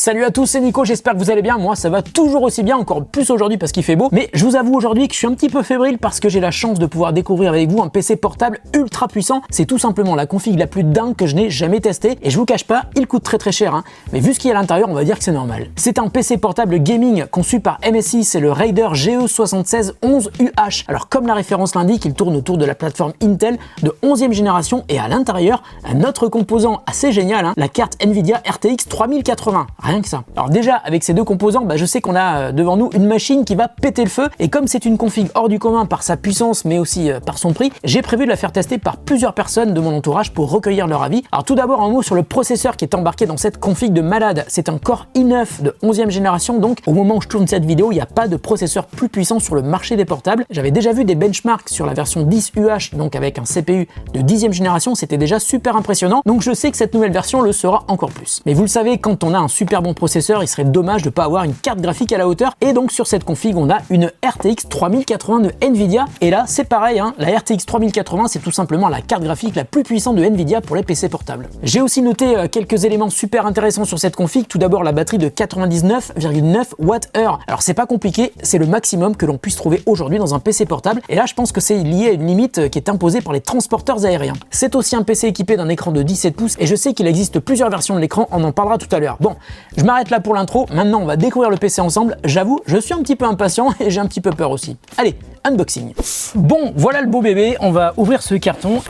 Salut à tous, c'est Nico, j'espère que vous allez bien. Moi ça va toujours aussi bien, encore plus aujourd'hui parce qu'il fait beau. Mais je vous avoue aujourd'hui que je suis un petit peu fébrile parce que j'ai la chance de pouvoir découvrir avec vous un PC portable ultra puissant. C'est tout simplement la config la plus dingue que je n'ai jamais testée. Et je vous cache pas, il coûte très cher hein. Mais vu ce qu'il y a à l'intérieur, on va dire que c'est normal. C'est un PC portable gaming conçu par MSI, c'est le Raider GE7611UH. Alors comme la référence l'indique, il tourne autour de la plateforme Intel de 11e génération et à l'intérieur, un autre composant assez génial, hein, la carte Nvidia RTX 3080. Rien que ça. Alors déjà, avec ces deux composants, je sais qu'on a devant nous une machine qui va péter le feu. Et comme c'est une config hors du commun par sa puissance, mais aussi par son prix, j'ai prévu de la faire tester par plusieurs personnes de mon entourage pour recueillir leur avis. Alors tout d'abord, un mot sur le processeur qui est embarqué dans cette config de malade. C'est un Core i9 de 11e génération, donc au moment où je tourne cette vidéo, il n'y a pas de processeur plus puissant sur le marché des portables. J'avais déjà vu des benchmarks sur la version 10UH, donc avec un CPU de 10e génération, c'était déjà super impressionnant. Donc je sais que cette nouvelle version le sera encore plus. Mais vous le savez, quand on a un super bon processeur, il serait dommage de ne pas avoir une carte graphique à la hauteur. Et donc sur cette config, on a une RTX 3080 de Nvidia. Et là, c'est pareil, hein, la RTX 3080, c'est tout simplement la carte graphique la plus puissante de Nvidia pour les PC portables. J'ai aussi noté quelques éléments super intéressants sur cette config. Tout d'abord, la batterie de 99,9 Wh. Alors c'est pas compliqué, c'est le maximum que l'on puisse trouver aujourd'hui dans un PC portable. Et là, je pense que c'est lié à une limite qui est imposée par les transporteurs aériens. C'est aussi un PC équipé d'un écran de 17 pouces et je sais qu'il existe plusieurs versions de l'écran, on en parlera tout à l'heure. Bon, je m'arrête là pour l'intro, maintenant on va découvrir le PC ensemble. J'avoue, je suis un petit peu impatient et j'ai un petit peu peur aussi. Allez, unboxing. Bon, voilà le beau bébé, on va ouvrir ce carton.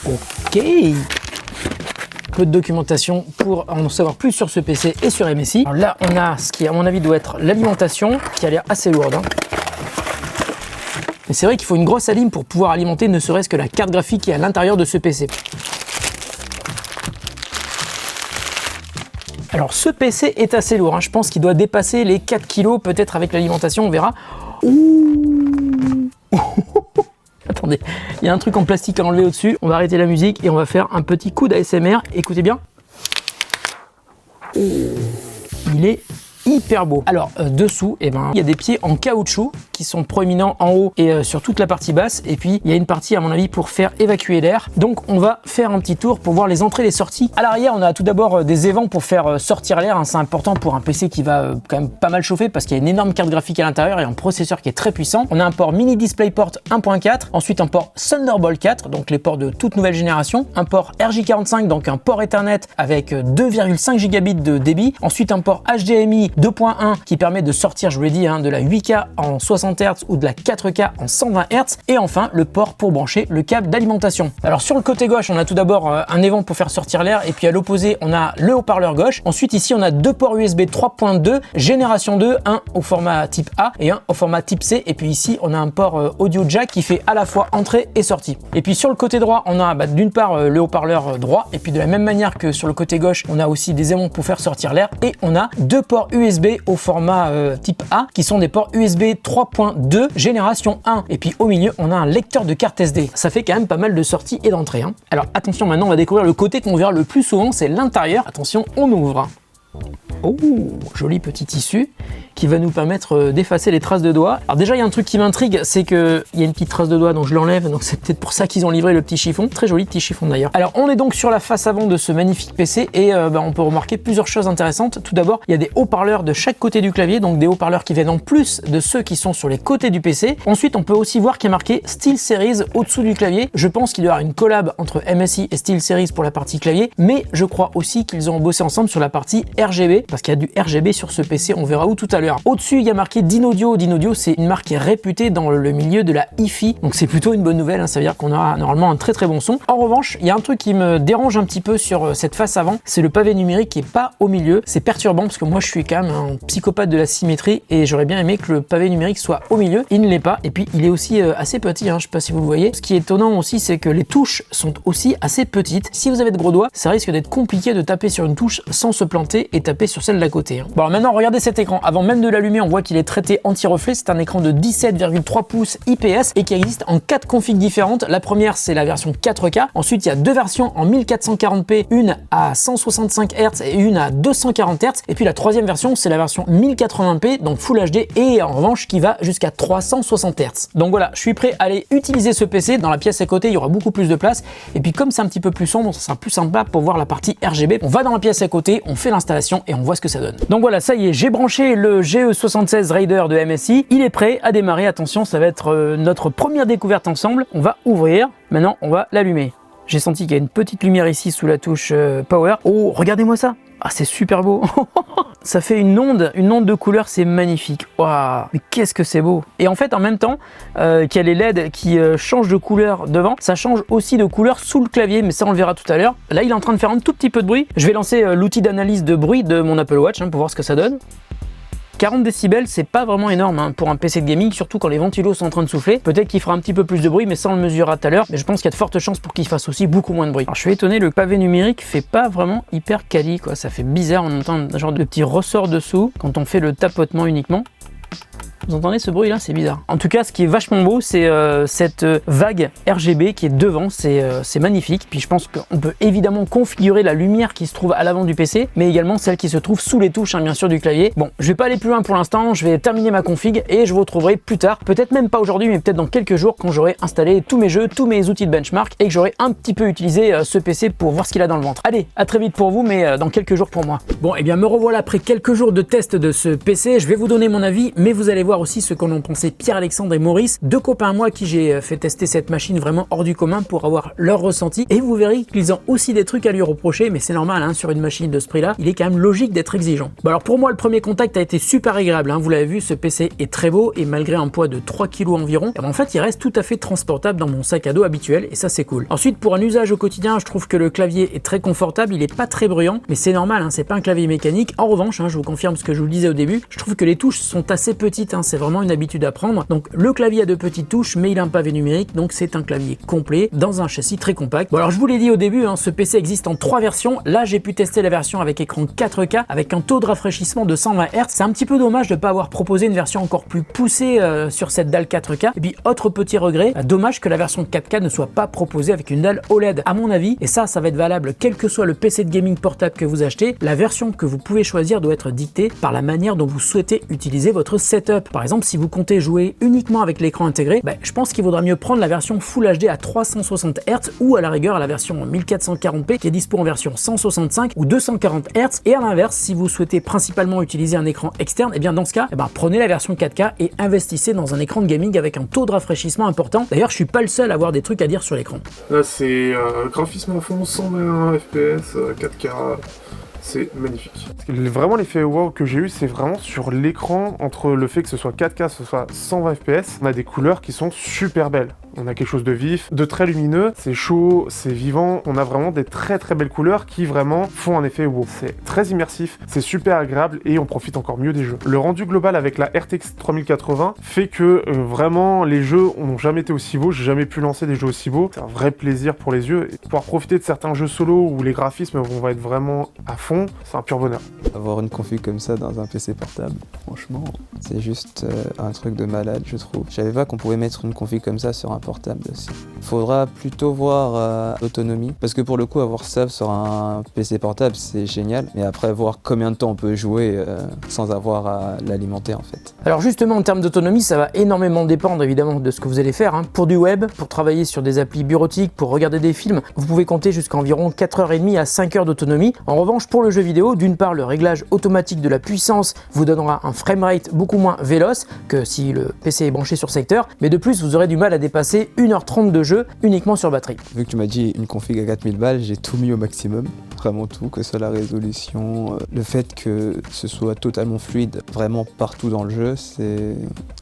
Ok. Peu de documentation pour en savoir plus sur ce PC et sur MSI. Alors là, on a ce qui, à mon avis, doit être l'alimentation, qui a l'air assez lourde. Hein. Mais c'est vrai qu'il faut une grosse alim pour pouvoir alimenter ne serait-ce que la carte graphique qui est à l'intérieur de ce PC. Alors ce PC est assez lourd, hein. Je pense qu'il doit dépasser les 4 kg peut-être avec l'alimentation, on verra. Attendez, il y a un truc en plastique à enlever au-dessus. On va arrêter la musique et on va faire un petit coup d'ASMR. Écoutez bien. Il est hyper beau. Alors dessous, il y a des pieds en caoutchouc qui sont proéminents en haut et sur toute la partie basse. Et puis il y a une partie à mon avis pour faire évacuer l'air. Donc on va faire un petit tour pour voir les entrées et les sorties. À l'arrière, on a tout d'abord des évents pour faire sortir l'air. Hein. C'est important pour un PC qui va quand même pas mal chauffer parce qu'il y a une énorme carte graphique à l'intérieur et un processeur qui est très puissant. On a un port mini DisplayPort 1.4, ensuite un port Thunderbolt 4, donc les ports de toute nouvelle génération, un port RJ45, donc un port Ethernet avec 2,5 gigabits de débit, ensuite un port HDMI 2.1 qui permet de sortir, je vous l'ai dit, hein, de la 8K en 60 Hz ou de la 4K en 120 Hz, et enfin le port pour brancher le câble d'alimentation. Alors sur le côté gauche, on a tout d'abord un évent pour faire sortir l'air, et puis à l'opposé, on a le haut-parleur gauche. Ensuite ici, on a deux ports USB 3.2 génération 2, un au format type A et un au format type C, et puis ici, on a un port audio jack qui fait à la fois entrée et sortie. Et puis sur le côté droit, on a d'une part le haut-parleur droit, et puis de la même manière que sur le côté gauche, on a aussi des aimants pour faire sortir l'air, et on a deux ports USB au format type A qui sont des ports USB 3.2 génération 1, et puis au milieu on a un lecteur de carte SD. Ça fait quand même pas mal de sorties et d'entrées, hein. Alors attention, maintenant on va découvrir le côté qu'on verra le plus souvent, c'est l'intérieur. Attention, on ouvre. Oh, joli petit tissu qui va nous permettre d'effacer les traces de doigts. Alors déjà, il y a un truc qui m'intrigue, c'est qu'il y a une petite trace de doigt, donc je l'enlève, donc c'est peut-être pour ça qu'ils ont livré le petit chiffon. Très joli petit chiffon d'ailleurs. Alors on est donc sur la face avant de ce magnifique PC et on peut remarquer plusieurs choses intéressantes. Tout d'abord, il y a des haut-parleurs de chaque côté du clavier, donc des haut-parleurs qui viennent en plus de ceux qui sont sur les côtés du PC. Ensuite, on peut aussi voir qu'il y a marqué SteelSeries au-dessous du clavier. Je pense qu'il y aura une collab entre MSI et SteelSeries pour la partie clavier, mais je crois aussi qu'ils ont bossé ensemble sur la partie RGB, parce qu'il y a du RGB sur ce PC, on verra où tout à l'heure. Au-dessus, il y a marqué Dynaudio. Dynaudio, c'est une marque qui est réputée dans le milieu de la hi-fi, donc c'est plutôt une bonne nouvelle, hein. Ça veut dire qu'on aura normalement un très très bon son. En revanche, il y a un truc qui me dérange un petit peu sur cette face avant, c'est le pavé numérique qui est pas au milieu. C'est perturbant parce que moi je suis quand même un psychopathe de la symétrie et j'aurais bien aimé que le pavé numérique soit au milieu. Il ne l'est pas, et puis il est aussi assez petit, hein. Je sais pas si vous le voyez. Ce qui est étonnant aussi, c'est que les touches sont aussi assez petites. Si vous avez de gros doigts, ça risque d'être compliqué de taper sur une touche sans se planter et taper sur celle d'à côté, hein. Bon, alors maintenant regardez cet écran. Avant même de l'allumer, on voit qu'il est traité anti-reflet. C'est un écran de 17,3 pouces IPS et qui existe en 4 configs différentes. La première, c'est la version 4K. Ensuite, il y a deux versions en 1440p, une à 165 Hz et une à 240 Hz. Et puis la troisième version, c'est la version 1080p, donc Full HD, et en revanche qui va jusqu'à 360 Hz. Donc voilà, je suis prêt à aller utiliser ce PC. Dans la pièce à côté, il y aura beaucoup plus de place. Et puis comme c'est un petit peu plus sombre, ça sera plus sympa pour voir la partie RGB. On va dans la pièce à côté, on fait l'installation et on voit ce que ça donne. Donc voilà, ça y est, j'ai branché le GE76 Raider de MSI. Il est prêt à démarrer. Attention, ça va être notre première découverte ensemble. On va ouvrir. Maintenant, on va l'allumer. J'ai senti qu'il y a une petite lumière ici sous la touche Power. Oh, regardez-moi ça. Ah, c'est super beau. Ça fait une onde de couleur, c'est magnifique. Waouh, mais qu'est-ce que c'est beau. Et en fait, en même temps qu'il y a les LED qui changent de couleur devant, ça change aussi de couleur sous le clavier, mais ça on le verra tout à l'heure. Là, il est en train de faire un tout petit peu de bruit. Je vais lancer l'outil d'analyse de bruit de mon Apple Watch pour voir ce que ça donne. 40 décibels, c'est pas vraiment énorme pour un PC de gaming, surtout quand les ventilos sont en train de souffler. Peut-être qu'il fera un petit peu plus de bruit, mais ça on le mesurera tout à l'heure. Mais je pense qu'il y a de fortes chances pour qu'il fasse aussi beaucoup moins de bruit. Alors je suis étonné, le pavé numérique fait pas vraiment hyper quali, quoi. Ça fait bizarre, on entend un genre de petit ressort dessous quand on fait le tapotement uniquement. Vous entendez ce bruit là, c'est bizarre. En tout cas, ce qui est vachement beau, c'est cette vague RGB qui est devant, c'est magnifique. Puis je pense qu'on peut évidemment configurer la lumière qui se trouve à l'avant du PC, mais également celle qui se trouve sous les touches, bien sûr, du clavier. Bon, je vais pas aller plus loin pour l'instant, je vais terminer ma config et je vous retrouverai plus tard, peut-être même pas aujourd'hui, mais peut-être dans quelques jours quand j'aurai installé tous mes jeux, tous mes outils de benchmark et que j'aurai un petit peu utilisé ce PC pour voir ce qu'il a dans le ventre. Allez, à très vite pour vous, mais dans quelques jours pour moi. Bon, et bien me revoilà après quelques jours de test de ce PC. Je vais vous donner mon avis, mais vous allez voir aussi ce qu'en ont pensé Pierre-Alexandre et Maurice, deux copains à moi à qui j'ai fait tester cette machine vraiment hors du commun pour avoir leur ressenti, et vous verrez qu'ils ont aussi des trucs à lui reprocher, mais c'est normal, sur une machine de ce prix là, il est quand même logique d'être exigeant. Bon, alors pour moi le premier contact a été super agréable, vous l'avez vu, ce PC est très beau et malgré un poids de 3 kg environ, en fait il reste tout à fait transportable dans mon sac à dos habituel et ça c'est cool. Ensuite pour un usage au quotidien, je trouve que le clavier est très confortable, il est pas très bruyant, mais c'est normal, c'est pas un clavier mécanique. En revanche, je vous confirme ce que je vous le disais au début, je trouve que les touches sont assez petites, c'est vraiment une habitude à prendre. Donc le clavier a de petites touches, mais il a un pavé numérique, donc c'est un clavier complet dans un châssis très compact. Bon, alors je vous l'ai dit au début, ce PC existe en 3 versions. Là j'ai pu tester la version avec écran 4K avec un taux de rafraîchissement de 120 Hz. C'est un petit peu dommage de ne pas avoir proposé une version encore plus poussée sur cette dalle 4K. Et puis autre petit regret, dommage que la version 4K ne soit pas proposée avec une dalle OLED. À mon avis, et ça va être valable quel que soit le PC de gaming portable que vous achetez, la version que vous pouvez choisir doit être dictée par la manière dont vous souhaitez utiliser votre setup. Par exemple, si vous comptez jouer uniquement avec l'écran intégré, je pense qu'il vaudra mieux prendre la version Full HD à 360 Hz ou à la rigueur la version 1440p qui est dispo en version 165 ou 240 Hz. Et à l'inverse, si vous souhaitez principalement utiliser un écran externe, et bien dans ce cas, prenez la version 4K et investissez dans un écran de gaming avec un taux de rafraîchissement important. D'ailleurs, je suis pas le seul à avoir des trucs à dire sur l'écran. Là, c'est graphisme à fond, 120 FPS, 4K. C'est magnifique. Vraiment l'effet wow que j'ai eu, c'est vraiment sur l'écran, entre le fait que ce soit 4K, ce soit 120 FPS, on a des couleurs qui sont super belles. On a quelque chose de vif, de très lumineux, c'est chaud, c'est vivant, on a vraiment des très très belles couleurs qui vraiment font un effet wow. C'est très immersif, c'est super agréable et on profite encore mieux des jeux. Le rendu global avec la RTX 3080 fait que vraiment les jeux n'ont jamais été aussi beaux, j'ai jamais pu lancer des jeux aussi beaux, c'est un vrai plaisir pour les yeux et pouvoir profiter de certains jeux solo où les graphismes vont être vraiment à fond, c'est un pur bonheur. Avoir une config comme ça dans un PC portable, franchement, c'est juste un truc de malade, je trouve. Je savais pas qu'on pouvait mettre une config comme ça sur un portable aussi. Faudra plutôt voir l'autonomie, parce que pour le coup, avoir ça sur un PC portable, c'est génial, mais après, voir combien de temps on peut jouer sans avoir à l'alimenter, en fait. Alors justement, en termes d'autonomie, ça va énormément dépendre, évidemment, de ce que vous allez faire. Pour du web, pour travailler sur des applis bureautiques, pour regarder des films, vous pouvez compter jusqu'à environ 4h30 à 5h d'autonomie. En revanche, pour le jeu vidéo, d'une part, le réglage automatique de la puissance vous donnera un framerate beaucoup moins véloce que si le PC est branché sur secteur, mais de plus, vous aurez du mal à dépasser 1h30 de jeu uniquement sur batterie. Vu que tu m'as dit une config à 4000 balles, j'ai tout mis au maximum, vraiment tout, que ce soit la résolution, le fait que ce soit totalement fluide vraiment partout dans le jeu, c'est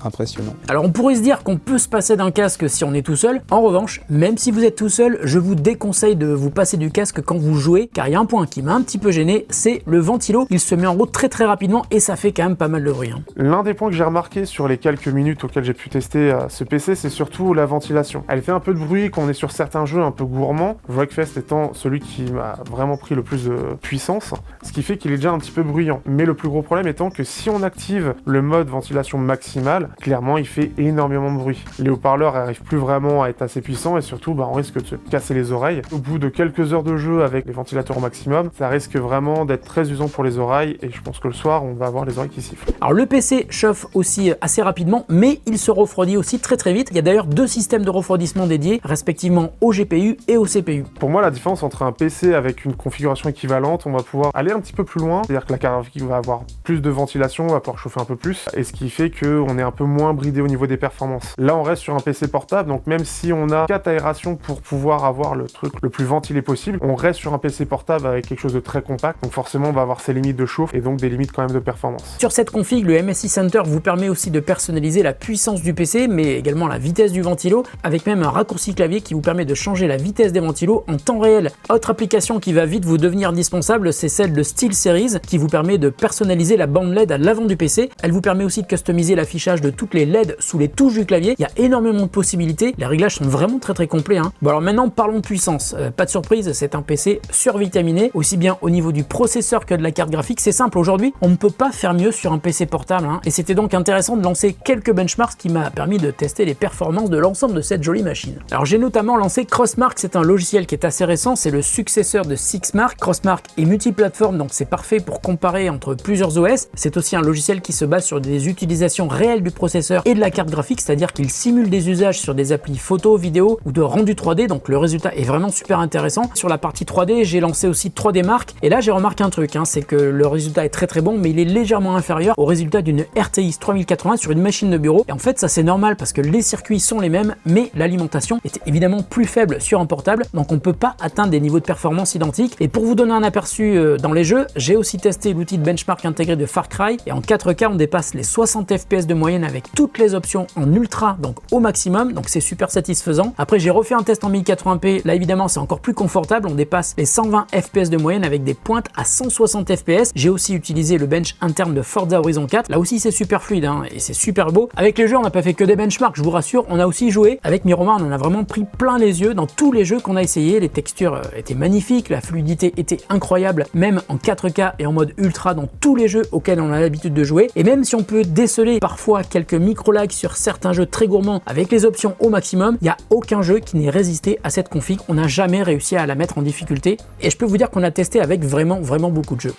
impressionnant. Alors on pourrait se dire qu'on peut se passer d'un casque si on est tout seul. En revanche, même si vous êtes tout seul, je vous déconseille de vous passer du casque quand vous jouez, car il y a un point qui m'a un petit peu gêné, c'est le ventilo. Il se met en route très très rapidement et ça fait quand même pas mal de bruit. L'un des points que j'ai remarqué sur les quelques minutes auxquelles j'ai pu tester ce PC, c'est surtout la ventilation. Elle fait un peu de bruit quand on est sur certains jeux un peu gourmands. Wreckfest étant celui qui m'a vraiment pris le plus de puissance, ce qui fait qu'il est déjà un petit peu bruyant. Mais le plus gros problème étant que si on active le mode ventilation maximale, clairement il fait énormément de bruit. Les haut-parleurs n'arrivent plus vraiment à être assez puissants et surtout on risque de se casser les oreilles. Au bout de quelques heures de jeu avec les ventilateurs au maximum, ça risque vraiment d'être très usant pour les oreilles et je pense que le soir on va avoir les oreilles qui sifflent. Alors le PC chauffe aussi assez rapidement, mais il se refroidit aussi très vite. Il y a d'ailleurs deux systèmes de refroidissement dédiés, respectivement au GPU et au CPU. Pour moi, la différence entre un PC avec une configuration équivalente, on va pouvoir aller un petit peu plus loin, c'est-à-dire que la carte graphique va avoir plus de ventilation, on va pouvoir chauffer un peu plus, et ce qui fait qu'on est un peu moins bridé au niveau des performances. Là, on reste sur un PC portable, donc même si on a 4 aérations pour pouvoir avoir le truc le plus ventilé possible, on reste sur un PC portable avec quelque chose de très compact, donc forcément, on va avoir ses limites de chauffe et donc des limites quand même de performance. Sur cette config, le MSI Center vous permet aussi de personnaliser la puissance du PC, mais également la vitesse du ventilo, avec même un raccourci clavier qui vous permet de changer la vitesse des ventilos en temps réel. Autre application qui va vite vous devenir indispensable, c'est celle de SteelSeries, qui vous permet de personnaliser la bande LED à l'avant du PC. Elle vous permet aussi de customiser l'affichage de toutes les LED sous les touches du clavier. Il y a énormément de possibilités, les réglages sont vraiment très complets. Bon alors maintenant parlons de puissance. Pas de surprise, c'est un PC survitaminé, aussi bien au niveau du processeur que de la carte graphique. C'est simple, aujourd'hui on ne peut pas faire mieux sur un PC portable, et c'était donc intéressant de lancer quelques benchmarks qui m'a permis de tester les performances de l'ensemble de cette jolie machine. Alors j'ai notamment lancé Crossmark, c'est un logiciel qui est assez récent, c'est le successeur de Sixmark. Crossmark est multiplateforme, donc c'est parfait pour comparer entre plusieurs OS. C'est aussi un logiciel qui se base sur des utilisations réelles du processeur et de la carte graphique, c'est-à-dire qu'il simule des usages sur des applis photo, vidéo ou de rendu 3D, donc le résultat est vraiment super intéressant. Sur la partie 3D, j'ai lancé aussi 3D Mark, et là j'ai remarqué un truc, c'est que le résultat est très bon, mais il est légèrement inférieur au résultat d'une RTX 3080 sur une machine de bureau. Et en fait, ça c'est normal parce que les circuits sont les mêmes, mais l'alimentation est évidemment plus faible sur un portable, donc on ne peut pas atteindre des niveaux de performance identiques. Et pour vous donner un aperçu dans les jeux, j'ai aussi testé l'outil de benchmark intégré de Far Cry, et en 4K on dépasse les 60 FPS de moyenne avec toutes les options en ultra, donc au maximum, donc c'est super satisfaisant. Après j'ai refait un test en 1080p, là évidemment c'est encore plus confortable, on dépasse les 120 FPS de moyenne avec des pointes à 160 FPS. J'ai aussi utilisé le bench interne de Forza Horizon 4, là aussi c'est super fluide et c'est super beau. Avec les jeux on n'a pas fait que des benchmarks, je vous rassure, on a aussi joué. Avec Miroman on en a vraiment pris plein les yeux dans tous les jeux qu'on a essayé, les textures étaient magnifiques, la fluidité était incroyable, même en 4K et en mode ultra dans tous les jeux auxquels on a l'habitude de jouer. Et même si on peut déceler parfois quelques micro-lags sur certains jeux très gourmands avec les options au maximum, il n'y a aucun jeu qui n'ait résisté à cette config, on n'a jamais réussi à la mettre en difficulté. Et je peux vous dire qu'on a testé avec vraiment beaucoup de jeux.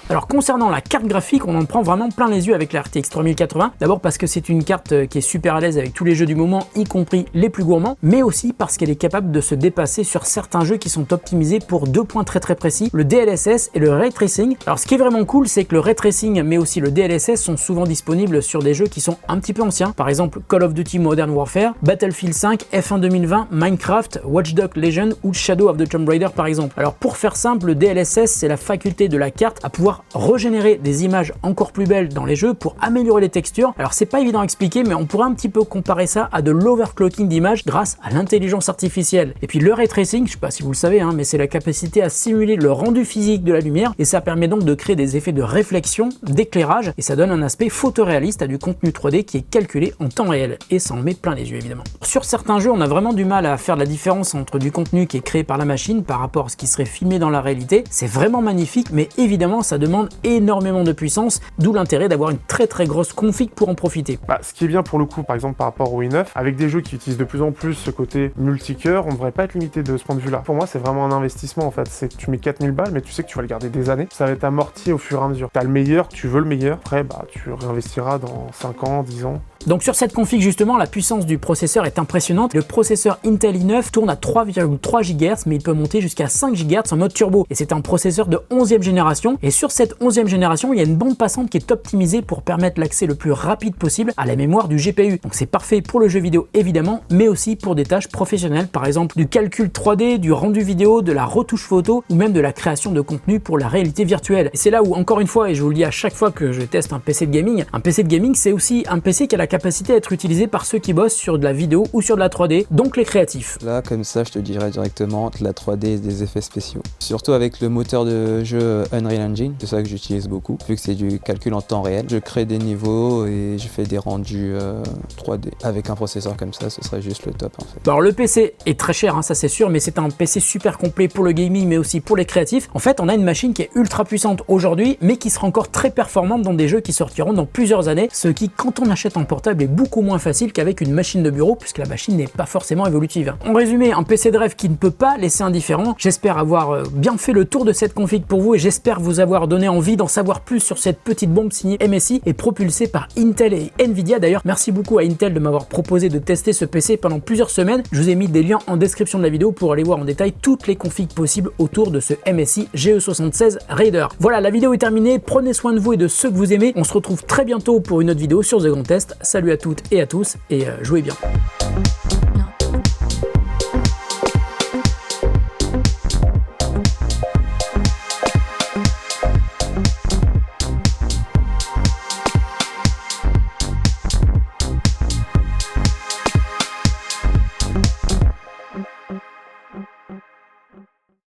Alors concernant la carte graphique, on en prend vraiment plein les yeux avec la RTX 3080. D'abord parce que c'est une carte qui est super à l'aise avec tous les jeux du moment, y compris les plus gourmands, mais aussi parce qu'elle est capable de se dépasser sur certains jeux qui sont optimisés pour deux points très précis, le DLSS et le Ray Tracing. Alors ce qui est vraiment cool, c'est que le Ray Tracing mais aussi le DLSS sont souvent disponibles sur des jeux qui sont un petit peu anciens, par exemple Call of Duty Modern Warfare, Battlefield 5, F1 2020, Minecraft, Watch Dogs Legion ou Shadow of the Tomb Raider par exemple. Alors pour faire simple, le DLSS c'est la faculté de la carte à pouvoir régénérer des images encore plus belles dans les jeux pour améliorer les textures. Alors c'est pas évident à expliquer, mais on pourrait un petit peu comparer ça à de l'overclocking d'images grâce à l'intelligence artificielle. Et puis le ray tracing, je sais pas si vous le savez, mais c'est la capacité à simuler le rendu physique de la lumière, et ça permet donc de créer des effets de réflexion, d'éclairage, et ça donne un aspect photoréaliste à du contenu 3D qui est calculé en temps réel, et ça en met plein les yeux évidemment. Sur certains jeux, on a vraiment du mal à faire la différence entre du contenu qui est créé par la machine par rapport à ce qui serait filmé dans la réalité. C'est vraiment magnifique, mais évidemment ça demande énormément de puissance, d'où l'intérêt d'avoir une très grosse config pour en profiter. Ce qui est bien pour le coup, par exemple par rapport au i9, avec des jeux qui utilisent de plus en plus ce côté multicœur, on ne devrait pas être limité de ce point de vue là. Pour moi c'est vraiment un investissement en fait, c'est que tu mets 4000 balles mais tu sais que tu vas le garder des années, ça va être amorti au fur et à mesure. T'as le meilleur, tu veux le meilleur, après tu réinvestiras dans 5 ans, 10 ans. Donc sur cette config justement, la puissance du processeur est impressionnante. Le processeur Intel i9 tourne à 3,3 GHz, mais il peut monter jusqu'à 5 GHz en mode turbo. Et c'est un processeur de 11e génération. Et sur cette 11e génération, il y a une bande passante qui est optimisée pour permettre l'accès le plus rapide possible à la mémoire du GPU. Donc c'est parfait pour le jeu vidéo évidemment, mais aussi pour des tâches professionnelles, par exemple du calcul 3D, du rendu vidéo, de la retouche photo ou même de la création de contenu pour la réalité virtuelle. Et c'est là où, encore une fois, et je vous le dis à chaque fois que je teste un PC de gaming, c'est aussi un PC qui a la capacité à être utilisé par ceux qui bossent sur de la vidéo ou sur de la 3D, donc les créatifs. Là, comme ça, je te dirais directement de la 3D et des effets spéciaux. Surtout avec le moteur de jeu Unreal Engine, c'est ça que j'utilise beaucoup, vu que c'est du calcul en temps réel. Je crée des niveaux et je fais des rendus 3D. Avec un processeur comme ça, ce serait juste le top en fait. Alors le PC est très cher, hein, ça c'est sûr, mais c'est un PC super complet pour le gaming, mais aussi pour les créatifs. En fait, on a une machine qui est ultra puissante aujourd'hui, mais qui sera encore très performante dans des jeux qui sortiront dans plusieurs années, ce qui, quand on achète un portable, est beaucoup moins facile qu'avec une machine de bureau, puisque la machine n'est pas forcément évolutive. En résumé, un PC de rêve qui ne peut pas laisser indifférent. J'espère avoir bien fait le tour de cette config pour vous, et j'espère vous avoir donné envie d'en savoir plus sur cette petite bombe signée MSI et propulsée par Intel et Nvidia. D'ailleurs, merci beaucoup à Intel de m'avoir proposé de tester ce PC pendant plusieurs semaines. Je vous ai mis des liens en description de la vidéo pour aller voir en détail toutes les configs possibles autour de ce MSI GE76 Raider. Voilà, la vidéo est terminée. Prenez soin de vous et de ceux que vous aimez. On se retrouve très bientôt pour une autre vidéo sur The Grand Test. Salut à toutes et à tous, et jouez bien.